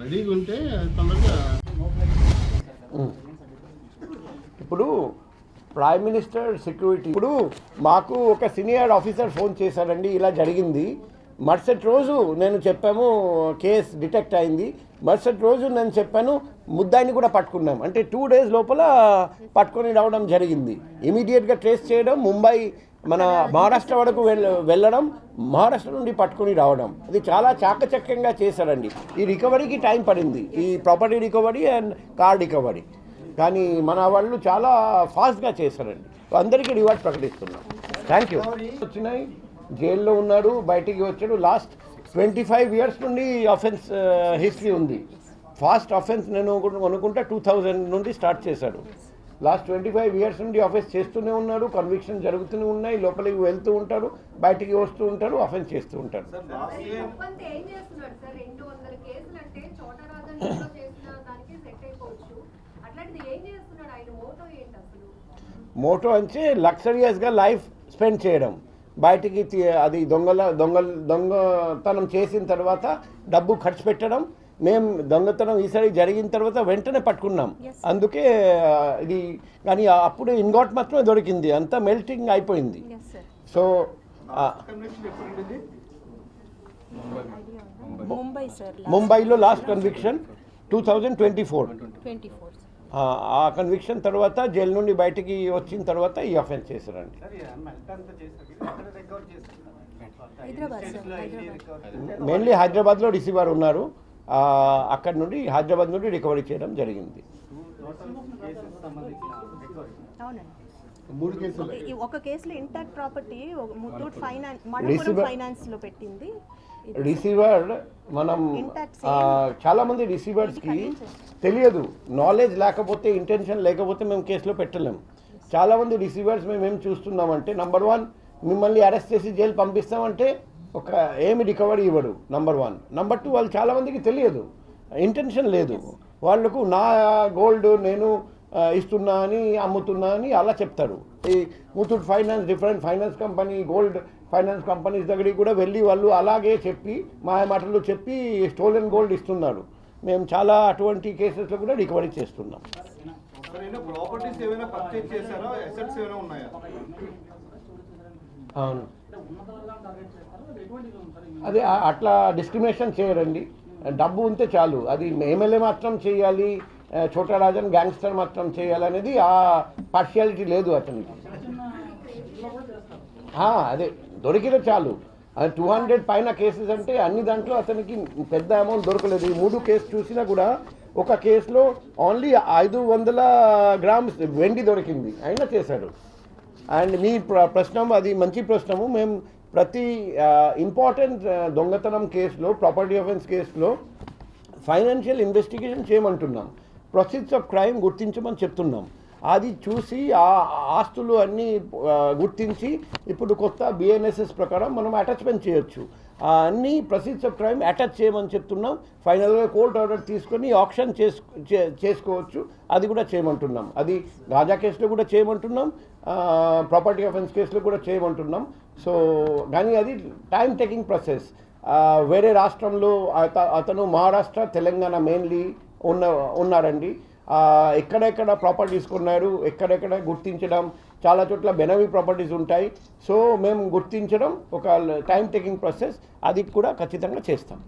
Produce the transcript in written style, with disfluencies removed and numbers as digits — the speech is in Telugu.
రెడీగా ఉంటే తొందరగా. ఇప్పుడు ప్రైమ్ మినిస్టర్ సెక్యూరిటీ ఇప్పుడు మాకు ఒక సీనియర్ ఆఫీసర్ ఫోన్ చేశారండి, ఇలా జరిగింది. మరుసటి రోజు నేను చెప్పాము కేస్ డిటెక్ట్ అయింది. మరుసటి రోజు నేను చెప్పాను ముద్దాయిని కూడా పట్టుకున్నాం. అంటే 2 days లోపల పట్టుకొని రావడం జరిగింది. ఇమీడియట్గా ట్రేస్ చేయడం, ముంబై మన మహారాష్ట్ర వరకు వెళ్ళడం, మహారాష్ట్ర నుండి పట్టుకొని రావడం, అది చాలా చాకచక్యంగా చేశారండి. ఈ రికవరీకి టైం పడింది, ఈ property recovery and car recovery. కానీ మన వాళ్ళు చాలా ఫాస్ట్గా చేశారండి. అందరికీ రివార్డ్ ప్రకటిస్తున్నాం. Thank you. వచ్చినాయి, జైల్లో ఉన్నాడు, బయటికి వచ్చాడు. లాస్ట్ 25 years నుండి అఫెన్స్ హిస్టరీ ఉంది. ఫాస్ట్ అఫెన్స్ నేను అనుకుంటా 2000 నుండి స్టార్ట్ చేశాడు. లాస్ట్ 25 years నుండి అఫెన్స్ చేస్తూనే ఉన్నాడు. కన్విక్షన్ జరుగుతూనే ఉన్నాయి. లోపలికి వెళ్తూ ఉంటాడు, బయటికి వస్తూ ఉంటాడు, అఫెన్స్ చేస్తూ ఉంటాడు. మోటో అంటే లగ్జరియస్గా లైఫ్ స్పెండ్ చేయడం, బయటికి అది దొంగతనం చేసిన తర్వాత డబ్బు ఖర్చు పెట్టడం. మేము దొంగతనం ఈసారి జరిగిన తర్వాత వెంటనే పట్టుకున్నాం. అందుకే ఇది కానీ అప్పుడు ఇన్గాట్ మాత్రమే దొరికింది, అంతా మెల్టింగ్ అయిపోయింది. సో ముంబైలో లాస్ట్ కన్విక్షన్ 2024. ఆ కన్విక్షన్ తర్వాత జైలు నుండి బయటికి వచ్చిన తర్వాత ఈ అఫెన్స్ చేశారండి. మెయిన్లీ హైదరాబాద్లో రిసీవర్ ఉన్నారు, అక్కడి నుండి హైదరాబాద్ నుండి రికవరీ చేయడం జరిగింది. ఒక కేసులో ఇంటాక్ట్ ప్రాపర్టీ ముత్తూట్ ఫైనాన్స్ లో పెట్టింది రిసీవర్. మనం చాలామంది రిసీవర్స్కి తెలియదు, నాలెడ్జ్ లేకపోతే, ఇంటెన్షన్ లేకపోతే మేము కేసులో పెట్టలేము. చాలామంది రిసీవర్స్ మేము ఏం చూస్తున్నామంటే, నెంబర్ 1 మిమ్మల్ని అరెస్ట్ చేసి జైలు పంపిస్తామంటే ఒక ఏమి రికవరీ ఇవ్వడు, నెంబర్ 1. నెంబర్ 2 వాళ్ళు చాలామందికి తెలియదు, ఇంటెన్షన్ లేదు. వాళ్ళకు నా గోల్డ్ నేను ఇస్తున్నా అని, అమ్ముతున్నా అని అలా చెప్తారు. ఈ Muthoot finance, different finance company, gold finance companies దగ్గరికి కూడా వెళ్ళి వాళ్ళు అలాగే చెప్పి, మాటలు చెప్పి స్టోలెన్ గోల్డ్ ఇస్తున్నారు. మేము చాలా అటువంటి కేసెస్లో కూడా రికవరీ చేస్తున్నాం. అవును, అదే అట్లా డిస్క్రిమినేషన్ చేయరండి. డబ్బు ఉంటే చాలు, అది ఎమ్మెల్యే మాత్రం చేయాలి, ఛోటా రాజన్ గ్యాంగ్స్టర్ మాత్రం చేయాలనేది ఆ పార్షియాలిటీ లేదు అతనికి. అదే దొరికితే చాలు. 200 పైన కేసెస్ అంటే అన్ని దాంట్లో అతనికి పెద్ద అమౌంట్ దొరకలేదు. ఈ 3 కేసు చూసినా కూడా ఒక కేసులో ఓన్లీ 500 grams వెండి దొరికింది, అయినా చేశాడు. అండ్ మీ ప్రశ్న అది మంచి ప్రశ్నము. మేము ప్రతి ఇంపార్టెంట్ దొంగతనం కేసులో, ప్రాపర్టీ అఫెన్స్ కేసులో ఫైనాన్షియల్ ఇన్వెస్టిగేషన్ చేయమంటున్నాం, ప్రొసీడ్స్ ఆఫ్ క్రైమ్ గుర్తించమని చెప్తున్నాం. అది చూసి ఆ ఆస్తులు అన్నీ గుర్తించి ఇప్పుడు కొత్త BNSS ప్రకారం మనం అటాచ్మెంట్ చేయొచ్చు. అన్ని ప్రొసీడ్స్ ఆఫ్ క్రైమ్ అటాచ్ చేయమని చెప్తున్నాం. ఫైనల్గా కోర్ట్ ఆర్డర్ తీసుకొని ఆప్షన్ చేసుకోవచ్చు, అది కూడా చేయమంటున్నాం. అది రాజా కేసులో కూడా చేయమంటున్నాం, ప్రాపర్టీ అఫెన్స్ కేసులో కూడా చేయమంటున్నాం. సో కానీ అది టైం టేకింగ్ ప్రాసెస్. వేరే రాష్ట్రంలో అతను మహారాష్ట్ర, తెలంగాణ మెయిన్లీ ఉన్నారండి. ఎక్కడెక్కడ ప్రాపర్టీస్ కొన్నారు, ఎక్కడెక్కడ గుర్తించడం, చాలా చోట్ల బెనవీ ప్రాపర్టీస్ ఉంటాయి. సో మేము గుర్తించడం ఒక టైం టేకింగ్ ప్రాసెస్, అది కూడా ఖచ్చితంగా చేస్తాం.